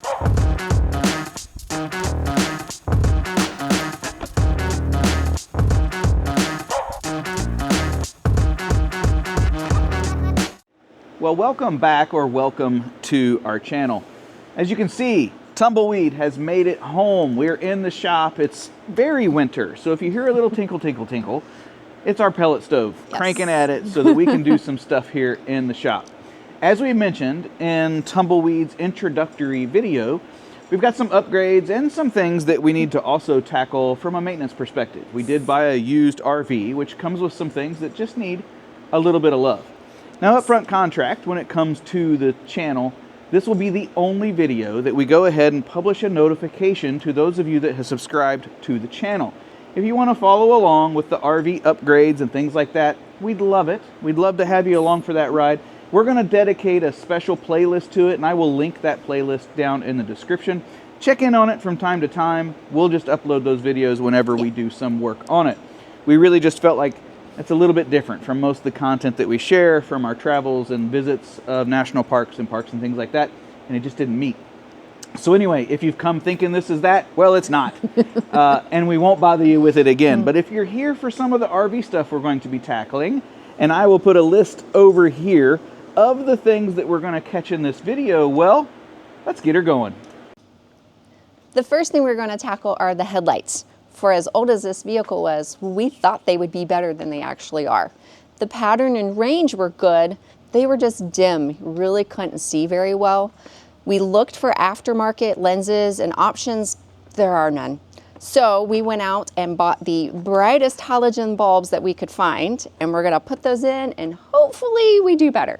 Well, welcome back, or welcome to our channel. As you can see, Tumbleweed has made it home. We're in the shop. It's very winter, so if you hear a little tinkle, tinkle, tinkle, it's our pellet stove cranking at it so that we can do some stuff here in the shop. As we mentioned in Tumbleweed's introductory video, we've got some upgrades and some things that we need to also tackle from a maintenance perspective. We did buy a used RV, which comes with some things that just need a little bit of love. Now, upfront contract, when it comes to the channel, this will be the only video that we go ahead and publish a notification to those of you that have subscribed to the channel. If you want to follow along with the RV upgrades and things like that, we'd love it. We'd love to have you along for that ride. We're going to dedicate a special playlist to it, and I will link that playlist down in the description. Check in on it from time to time. We'll just upload those videos whenever we do some work on it. We really just felt like it's a little bit different from most of the content that we share from our travels and visits of national parks and things like that, and it just didn't meet. So anyway, if you've come thinking this is that, well, it's not. And we won't bother you with it again. But if you're here for some of the RV stuff we're going to be tackling, and I will put a list over here of the things that we're going to catch in this video, well, let's get her going. The first thing we're going to tackle are the headlights. For as old as this vehicle was, we thought they would be better than they actually are. The pattern and range were good. They were just dim. You really couldn't see very well. We looked for aftermarket lenses and options. There are none. So we went out and bought the brightest halogen bulbs that we could find, and we're gonna put those in and hopefully we do better.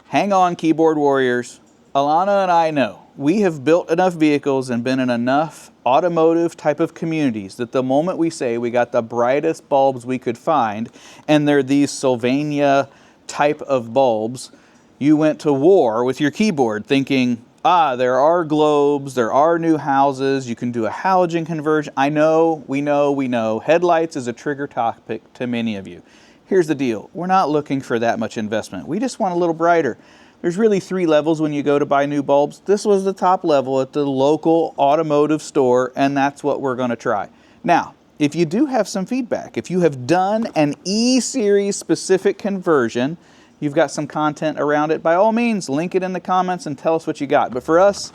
Hang on, keyboard warriors. Alana and I know we have built enough vehicles and been in enough automotive type of communities that the moment we say we got the brightest bulbs we could find, and they're these Sylvania type of bulbs, you went to war with your keyboard thinking, there are globes, there are new houses, you can do a halogen conversion. I know, we know. Headlights is a trigger topic to many of you. Here's the deal. We're not looking for that much investment. We just want a little brighter. There's really 3 levels when you go to buy new bulbs. This was the top level at the local automotive store, and that's what we're going to try. Now, if you do have some feedback, if you have done an E-Series specific conversion, you've got some content around it, by all means, link it in the comments and tell us what you got. But for us,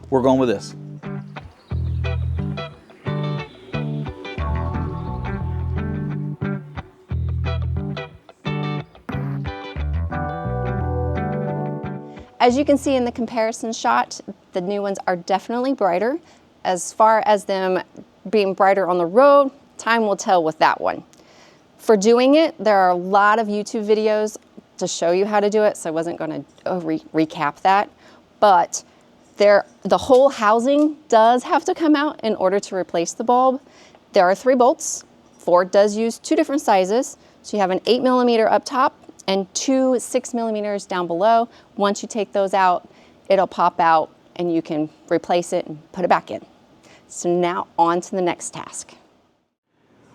we're going with this. As you can see in the comparison shot, the new ones are definitely brighter. As far as them being brighter on the road, time will tell with that one. For doing it, there are a lot of YouTube videos to show you how to do it, so I wasn't going to recap that. But the whole housing does have to come out in order to replace the bulb. There are 3 bolts. Ford does use 2 different sizes. So you have an 8mm up top and 2 6mm down below. Once you take those out, it'll pop out and you can replace it and put it back in. So now on to the next task.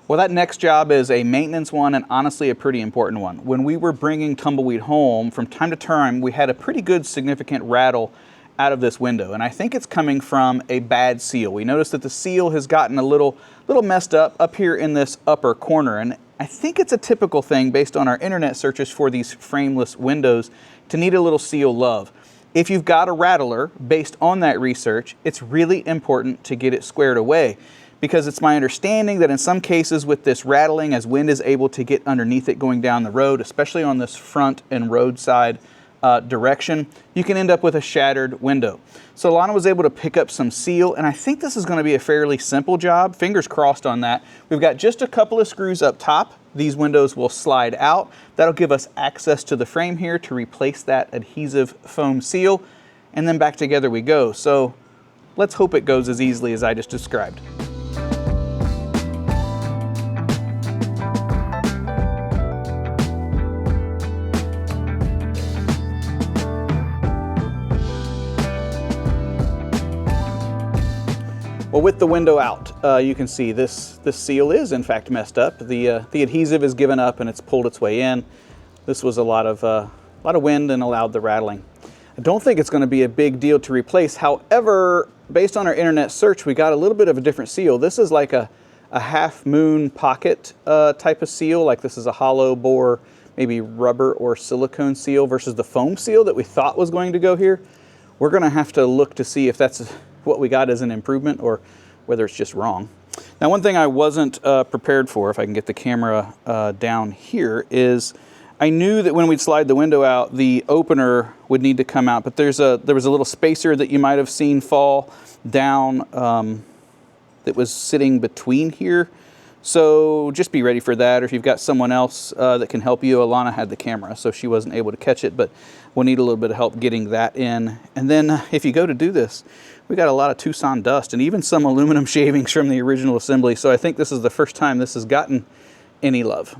Well, that next job is a maintenance one, and honestly a pretty important one. When we were bringing Tumbleweed home, from time to time, we had a pretty good significant rattle out of this window, and I think it's coming from a bad seal. We noticed that the seal has gotten a little messed up here in this upper corner, and I think it's a typical thing based on our internet searches for these frameless windows to need a little seal love. If you've got a rattler, based on that research, it's really important to get it squared away, because it's my understanding that in some cases with this rattling, as wind is able to get underneath it going down the road, especially on this front and roadside direction, you can end up with a shattered window. So Lana was able to pick up some seal, and I think this is going to be a fairly simple job. Fingers crossed on that. We've got just a couple of screws up top. These windows will slide out. That'll give us access to the frame here to replace that adhesive foam seal, and then back together we go. So let's hope it goes as easily as I just described. Well, with the window out, you can see this seal is in fact messed up. The adhesive is given up and it's pulled its way in. This was a lot of wind and allowed the rattling. I don't think it's going to be a big deal to replace. However, based on our internet search, we got a little bit of a different seal. This is like a half moon pocket type of seal. Like this is a hollow bore, maybe rubber or silicone seal versus the foam seal that we thought was going to go here. We're going to have to look to see if that's what we got as an improvement or whether it's just wrong. Now, one thing I wasn't prepared for, if I can get the camera down here, is I knew that when we'd slide the window out, the opener would need to come out, but there was a little spacer that you might have seen fall down that was sitting between here. So just be ready for that, or if you've got someone else that can help you. Alana had the camera, so she wasn't able to catch it, but we'll need a little bit of help getting that in. And then if you go to do this, we got a lot of Tucson dust and even some aluminum shavings from the original assembly. So I think this is the first time this has gotten any love.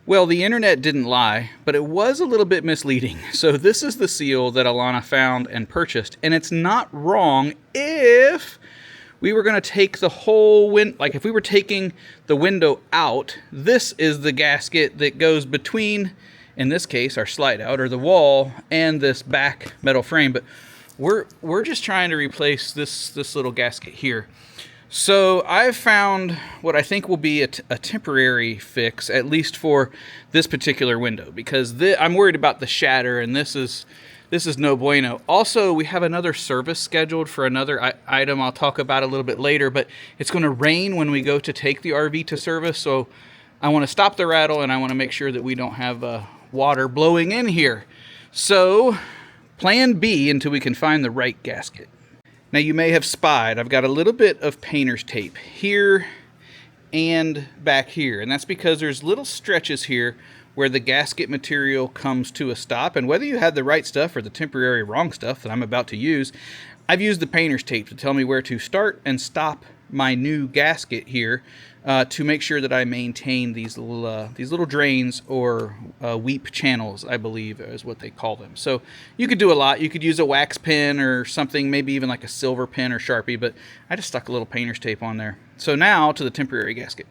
Well, the internet didn't lie, but it was a little bit misleading. So this is the seal that Alana found and purchased, and it's not wrong if we were going to take the whole window, like if we were taking the window out, this is the gasket that goes between, in this case, our slide out or the wall and this back metal frame. But we're just trying to replace this little gasket here. So I've found what I think will be a temporary fix, at least for this particular window, because I'm worried about the shatter, and this is no bueno. Also, we have another service scheduled for another item I'll talk about a little bit later, but it's going to rain when we go to take the RV to service, so I want to stop the rattle, and I want to make sure that we don't have water blowing in here. So plan B until we can find the right gasket. Now, you may have spied, I've got a little bit of painter's tape here and back here, and that's because there's little stretches here where the gasket material comes to a stop, and whether you had the right stuff or the temporary wrong stuff that I'm about to use, I've used the painter's tape to tell me where to start and stop my new gasket here to make sure that I maintain these little drains or weep channels, I believe is what they call them. So you could do a lot. You could use a wax pen or something, maybe even like a silver pen or Sharpie, but I just stuck a little painter's tape on there. So now to the temporary gasket.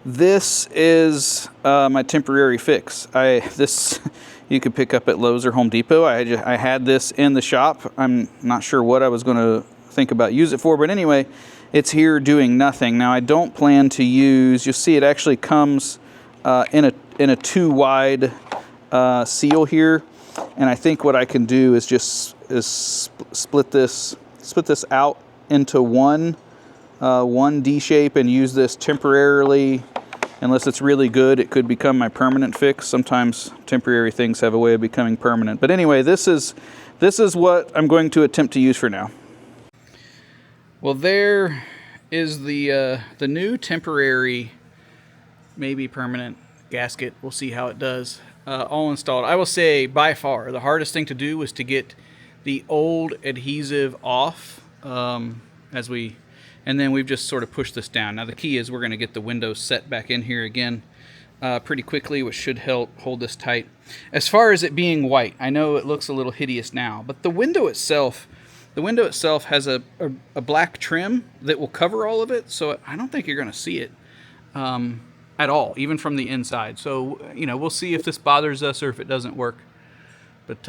This is my temporary fix. This you could pick up at Lowe's or Home Depot. I had this in the shop. I'm not sure what I was going to think about use it for, but anyway, it's here doing nothing. Now I don't plan to use. You'll see it actually comes in a 2-wide seal here, and I think what I can do is just split this out into one D shape and use this temporarily. Unless it's really good, it could become my permanent fix. Sometimes temporary things have a way of becoming permanent. But anyway, this is what I'm going to attempt to use for now. Well, there is the new temporary, maybe permanent gasket. We'll see how it does. All installed. I will say by far the hardest thing to do was to get the old adhesive off and then we've just sort of pushed this down. Now the key is we're going to get the windows set back in here again pretty quickly, which should help hold this tight. As far as it being white, I know it looks a little hideous now, but the window itself has a black trim that will cover all of it, so I don't think you're going to see it at all, even from the inside. So, we'll see if this bothers us or if it doesn't work. But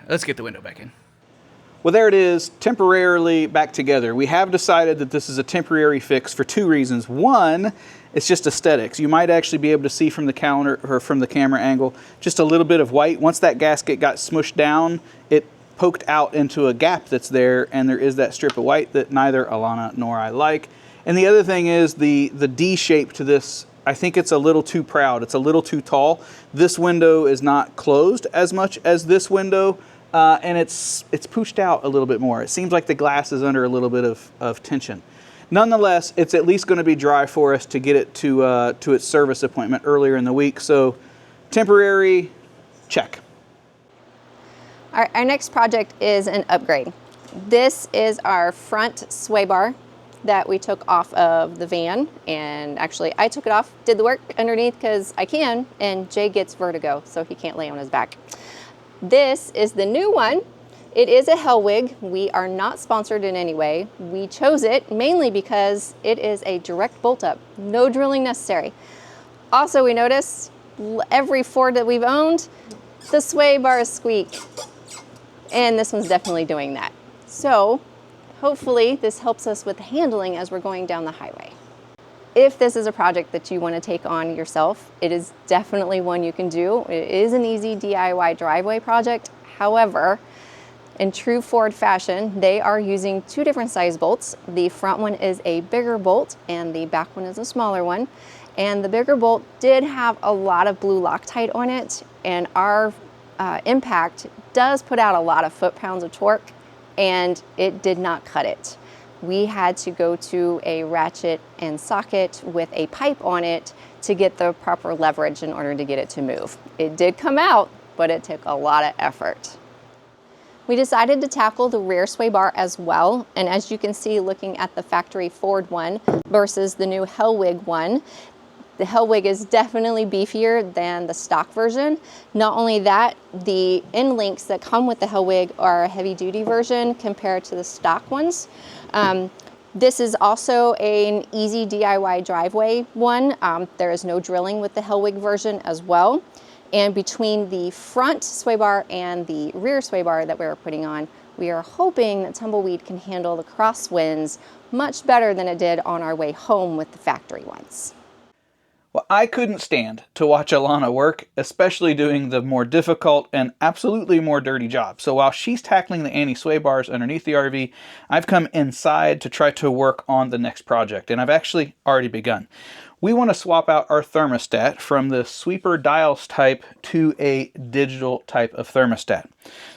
let's get the window back in. Well, there it is, temporarily back together. We have decided that this is a temporary fix for 2 reasons. One, it's just aesthetics. You might actually be able to see from the counter or from the camera angle just a little bit of white. Once that gasket got smushed down, it poked out into a gap that's there, and there is that strip of white that neither Alana nor I like. And the other thing is the D shape to this. I think it's a little too proud. It's a little too tall. This window is not closed as much as this window. And it's pushed out a little bit more. It seems like the glass is under a little bit of tension. Nonetheless, it's at least going to be dry for us to get it to its service appointment earlier in the week. So temporary, check. Our next project is an upgrade. This is our front sway bar that we took off of the van, and actually I took it off, did the work underneath because I can, and Jay gets vertigo, so he can't lay on his back. This is the new one. It is a Hellwig. We are not sponsored in any way. We chose it mainly because it is a direct bolt up, no drilling necessary. Also, we notice every Ford that we've owned, the sway bars squeak. And this one's definitely doing that. So hopefully this helps us with the handling as we're going down the highway. If this is a project that you want to take on yourself, it is definitely one you can do. It is an easy DIY driveway project. However, in true Ford fashion, they are using two different size bolts. The front one is a bigger bolt and the back one is a smaller one. And the bigger bolt did have a lot of blue Loctite on it, and our impact does put out a lot of foot-pounds of torque, and it did not cut it. We had to go to a ratchet and socket with a pipe on it to get the proper leverage in order to get it to move. It did come out, but it took a lot of effort. We decided to tackle the rear sway bar as well, and as you can see looking at the factory Ford one versus the new Hellwig one, the Hellwig is definitely beefier than the stock version. Not only that, the end links that come with the Hellwig are a heavy duty version compared to the stock ones. This is also an easy DIY driveway one. There is no drilling with the Hellwig version as well. And between the front sway bar and the rear sway bar that we're putting on, we are hoping that Tumbleweed can handle the crosswinds much better than it did on our way home with the factory ones. Well, I couldn't stand to watch Alana work, especially doing the more difficult and absolutely more dirty job. So while she's tackling the anti-sway bars underneath the RV, I've come inside to try to work on the next project, and I've actually already begun. We want to swap out our thermostat from the sweeper dials type to a digital type of thermostat.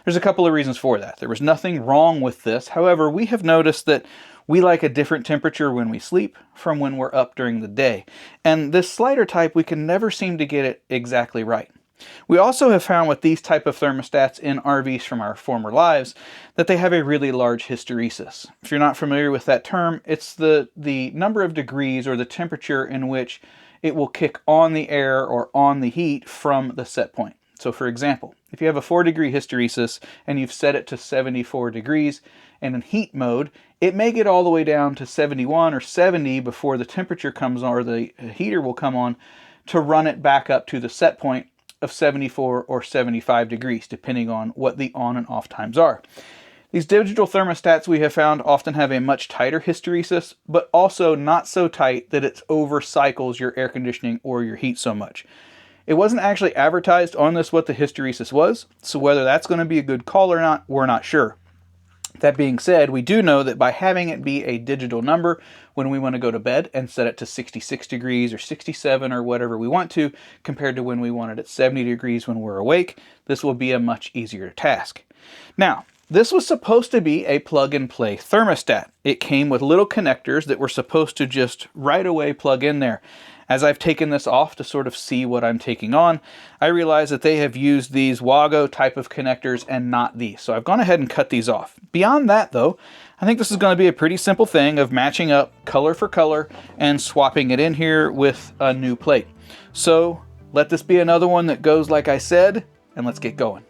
There's a couple of reasons for that. There was nothing wrong with this. However, we have noticed that we like a different temperature when we sleep from when we're up during the day. And this slider type, we can never seem to get it exactly right. We also have found with these type of thermostats in RVs from our former lives that they have a really large hysteresis. If you're not familiar with that term, it's the number of degrees or the temperature in which it will kick on the air or on the heat from the set point. So for example, if you have a 4-degree hysteresis and you've set it to 74 degrees, and in heat mode, it may get all the way down to 71 or 70 before the temperature comes on, or the heater will come on to run it back up to the set point of 74 or 75 degrees, depending on what the on and off times are. These digital thermostats we have found often have a much tighter hysteresis, but also not so tight that it overcycles your air conditioning or your heat so much. It wasn't actually advertised on this what the hysteresis was, so whether that's going to be a good call or not, we're not sure. That being said, we do know that by having it be a digital number when we want to go to bed and set it to 66 degrees or 67 or whatever we want to, compared to when we want it at 70 degrees when we're awake, this will be a much easier task. Now, this was supposed to be a plug-and-play thermostat. It came with little connectors that were supposed to just right away plug in there. As I've taken this off to sort of see what I'm taking on, I realize that they have used these Wago type of connectors and not these. So I've gone ahead and cut these off. Beyond that though, I think this is going to be a pretty simple thing of matching up color for color and swapping it in here with a new plate. So let this be another one that goes like I said, and let's get going.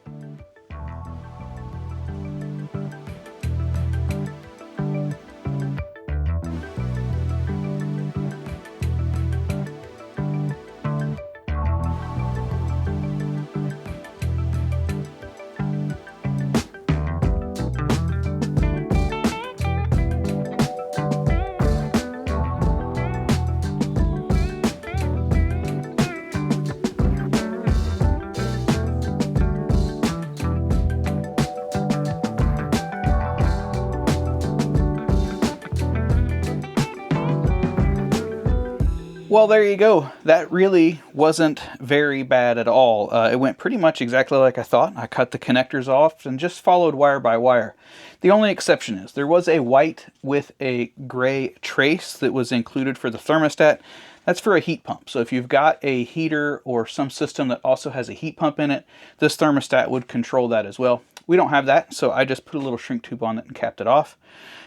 Well, there you go. That really wasn't very bad at all. It went pretty much exactly like I thought. I cut the connectors off and just followed wire by wire. The only exception is there was a white with a gray trace that was included for the thermostat. That's for a heat pump. So if you've got a heater or some system that also has a heat pump in it, this thermostat would control that as well. We don't have that, so I just put a little shrink tube on it and capped it off.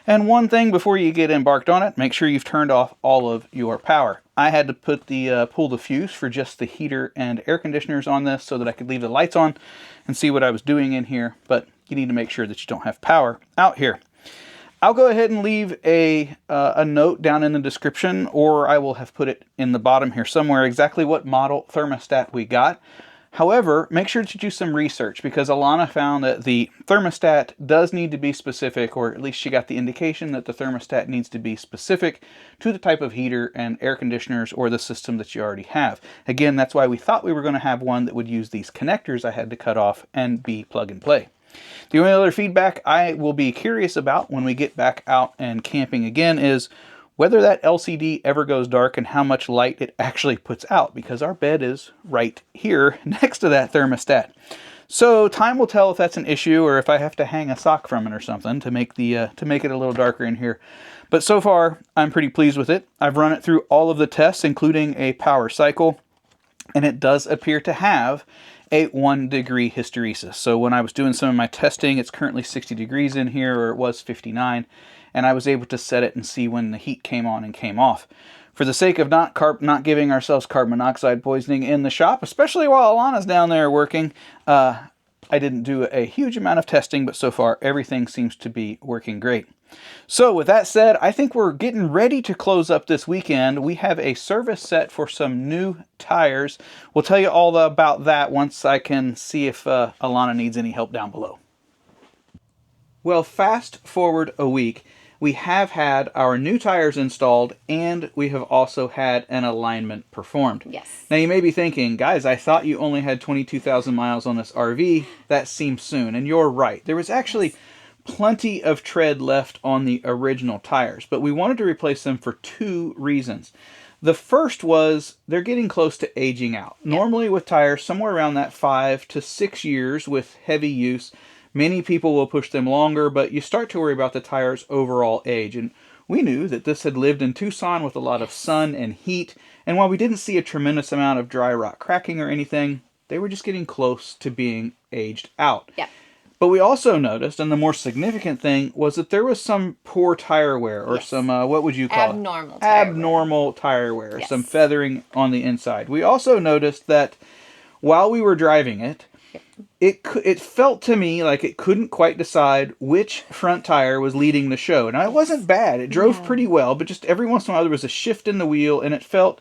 And one thing before you get embarked on it, make sure you've turned off all of your power. I had to put the pull the fuse for just the heater and air conditioners on this so that I could leave the lights on and see what I was doing in here, but you need to make sure that you don't have power out here. I'll go ahead and leave a note down in the description, or I will have put it in the bottom here somewhere, exactly what model thermostat we got. However, make sure to do some research because Alana found that the thermostat does need to be specific, or at least she got the indication that the thermostat needs to be specific to the type of heater and air conditioners or the system that you already have. Again, that's why we thought we were going to have one that would use these connectors I had to cut off and be plug and play. The only other feedback I will be curious about when we get back out and camping again is whether that LCD ever goes dark and how much light it actually puts out, because our bed is right here next to that thermostat. So time will tell if that's an issue or if I have to hang a sock from it or something to make it a little darker in here. But so far, I'm pretty pleased with it. I've run it through all of the tests, including a power cycle, and it does appear to have a 1-degree hysteresis. So when I was doing some of my testing, it's currently 60 degrees in here, or it was 59. And I was able to set it and see when the heat came on and came off. For the sake of not giving ourselves carbon monoxide poisoning in the shop, especially while Alana's down there working, I didn't do a huge amount of testing, but so far everything seems to be working great. So with that said, I think we're getting ready to close up this weekend. We have a service set for some new tires. We'll tell you all about that once I can see if Alana needs any help down below. Well, fast forward a week. We have had our new tires installed, and we have also had an alignment performed. Yes. Now, you may be thinking, guys, I thought you only had 22,000 miles on this RV. That seems soon. And you're right. There was actually plenty of tread left on the original tires, but we wanted to replace them for 2 reasons. The first was they're getting close to aging out. Yep. Normally with tires, somewhere around that 5 to 6 years with heavy use, many people will push them longer, but you start to worry about the tire's overall age. And we knew that this had lived in Tucson with a lot of sun and heat. And while we didn't see a tremendous amount of dry rot cracking or anything, they were just getting close to being aged out. Yeah. But we also noticed, and the more significant thing, was that there was some poor tire wear, or some, what would you call abnormal it? Tire abnormal wear. tire wear, Yes. some feathering on the inside. We also noticed that while we were driving it, it felt to me like it couldn't quite decide which front tire was leading the show. Now, it wasn't bad. It drove pretty well, but just every once in a while there was a shift in the wheel, and it felt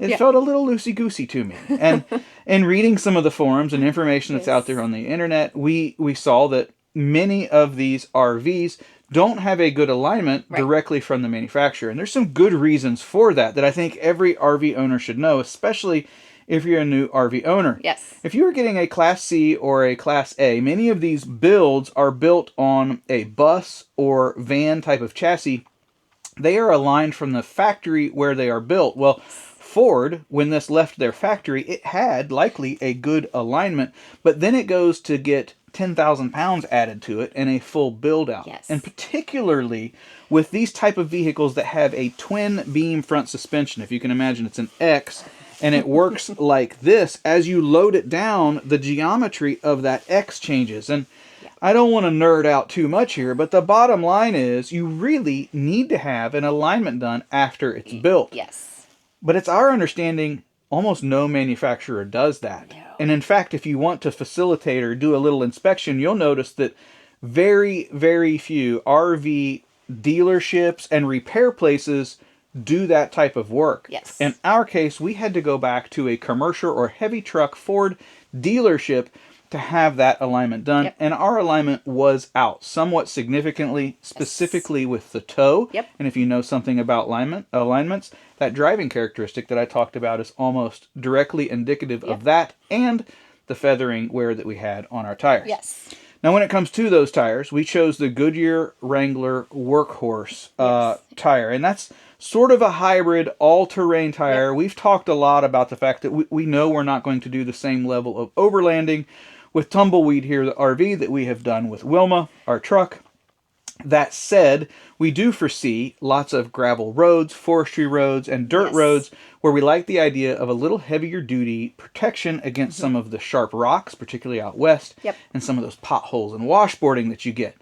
a little loosey-goosey to me. And in reading some of the forums and information that's out there on the internet, we saw that many of these RVs don't have a good alignment directly from the manufacturer. And there's some good reasons for that I think every RV owner should know, especially if you're a new RV owner. Yes. If you are getting a Class C or a Class A, many of these builds are built on a bus or van type of chassis. They are aligned from the factory where they are built. Well, Ford, when this left their factory, it had likely a good alignment, but then it goes to get 10,000 pounds added to it and a full build out. Yes. And particularly with these type of vehicles that have a twin beam front suspension, if you can imagine, it's an X, and it works like this. As you load it down, the geometry of that X changes. And I don't want to nerd out too much here, but the bottom line is you really need to have an alignment done after it's built. Yes. But it's our understanding almost no manufacturer does that. No. And in fact, if you want to facilitate or do a little inspection, you'll notice that very, very few RV dealerships and repair places do that type of work. Yes. In our case, we had to go back to a commercial or heavy truck Ford dealership to have that alignment done. Yep. And our alignment was out somewhat significantly, specifically with the toe. Yep. And if you know something about alignments, that driving characteristic that I talked about is almost directly indicative of that and the feathering wear that we had on our tires. Yes. Now, when it comes to those tires, we chose the Goodyear Wrangler Workhorse tire, and that's sort of a hybrid all-terrain tire. We've talked a lot about the fact that we know we're not going to do the same level of overlanding with Tumbleweed here, the RV, that we have done with Wilma, our truck. That said, we do foresee lots of gravel roads, forestry roads, and dirt roads where we like the idea of a little heavier duty protection against some of the sharp rocks, particularly out west, and some of those potholes and washboarding that you get.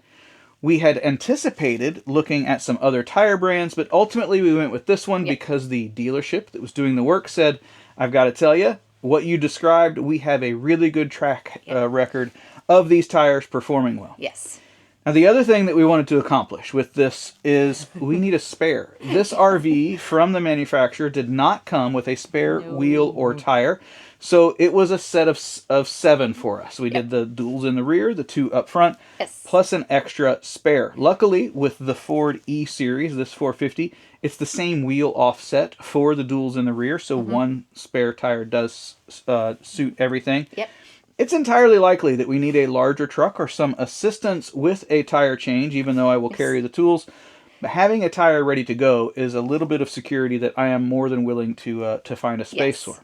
We had anticipated looking at some other tire brands, but ultimately we went with this one because the dealership that was doing the work said, I've got to tell you, what you described, we have a really good track record of these tires performing well. Yes. Now, the other thing that we wanted to accomplish with this is we need a spare. This RV from the manufacturer did not come with a spare wheel or tire. So it was a set of 7 for us. We did the duals in the rear, the 2 up front, plus an extra spare. Luckily, with the Ford E-Series, this 450, it's the same wheel offset for the duals in the rear, so one spare tire does suit everything. Yep. It's entirely likely that we need a larger truck or some assistance with a tire change, even though I will carry the tools. But having a tire ready to go is a little bit of security that I am more than willing to find a space for.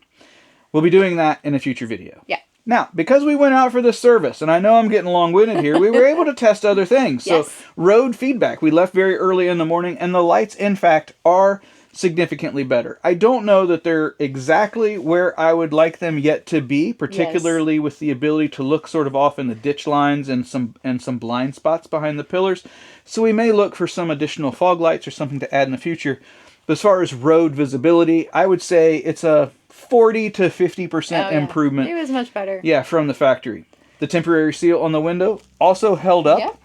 We'll be doing that in a future video. Yeah. Now, because we went out for this service, and I know I'm getting long-winded here, we were able to test other things. So, road feedback. We left very early in the morning, and the lights, in fact, are significantly better. I don't know that they're exactly where I would like them yet to be, particularly with the ability to look sort of off in the ditch lines and some blind spots behind the pillars. So we may look for some additional fog lights or something to add in the future. But as far as road visibility, I would say it's a 40 to 50% improvement. It was much better. Yeah, from the factory. The temporary seal on the window also held up. Yep.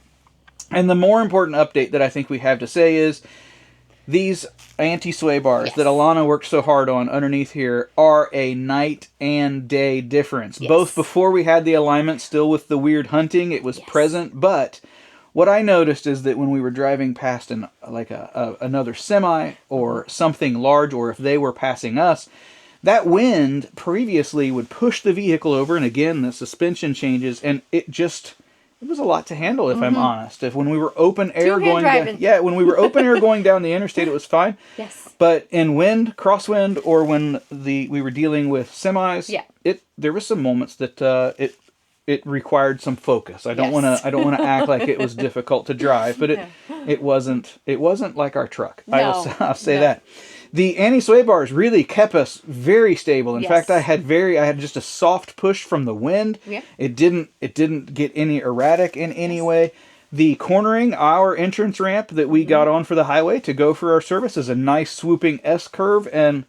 And the more important update that I think we have to say is these anti-sway bars that Alana worked so hard on underneath here are a night and day difference. Both before we had the alignment, still with the weird hunting, it was present, but what I noticed is that when we were driving past another semi or something large, or if they were passing us, that wind previously would push the vehicle over, and again, the suspension changes, and it was a lot to handle, if I'm honest. If when we were open air going down, when we were open air going down the interstate, it was fine. Yes. But in wind, crosswind, or when we were dealing with semis, there was some moments that it required some focus. I don't want to act like it was difficult to drive, but it wasn't like our truck. No. I'll say that. The anti-sway bars really kept us very stable. In fact, I had just a soft push from the wind. Yeah. It didn't get any erratic in any way. The cornering, our entrance ramp that we got on for the highway to go for our service, is a nice swooping S curve, and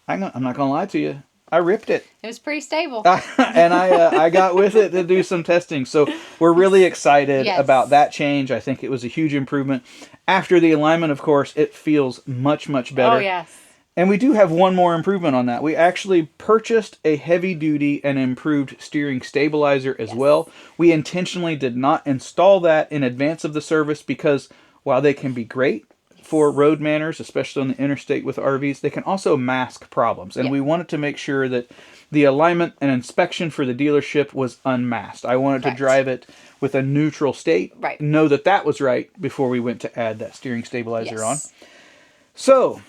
I'm not gonna lie to you, I ripped it. It was pretty stable. And I got with it to do some testing. So we're really excited about that change. I think it was a huge improvement. After the alignment, of course, it feels much, much better. Oh, yes. And we do have one more improvement on that. We actually purchased a heavy-duty and improved steering stabilizer as well. We intentionally did not install that in advance of the service because while they can be great for road manners, especially on the interstate with RVs, they can also mask problems. And we wanted to make sure that the alignment and inspection for the dealership was unmasked. I wanted to drive it with a neutral state, know that was right before we went to add that steering stabilizer on. So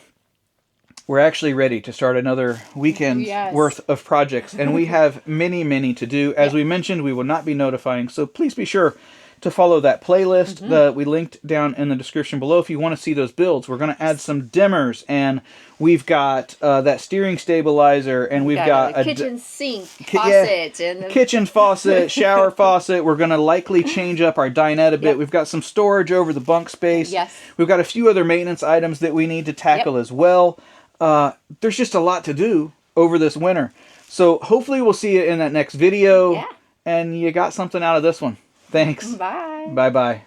we're actually ready to start another weekend worth of projects, and we have many, many to do. As we mentioned, we will not be notifying, so please be sure to follow that playlist that we linked down in the description below if you want to see those builds. We're going to add some dimmers, and we've got that steering stabilizer, and we've got a kitchen sink faucet, and kitchen faucet, shower faucet. We're going to likely change up our dinette a bit. We've got some storage over the bunk space. We've got a few other maintenance items that we need to tackle as well. There's just a lot to do over this winter. So hopefully we'll see you in that next video, and you got something out of this one. Thanks. Bye. Bye-bye.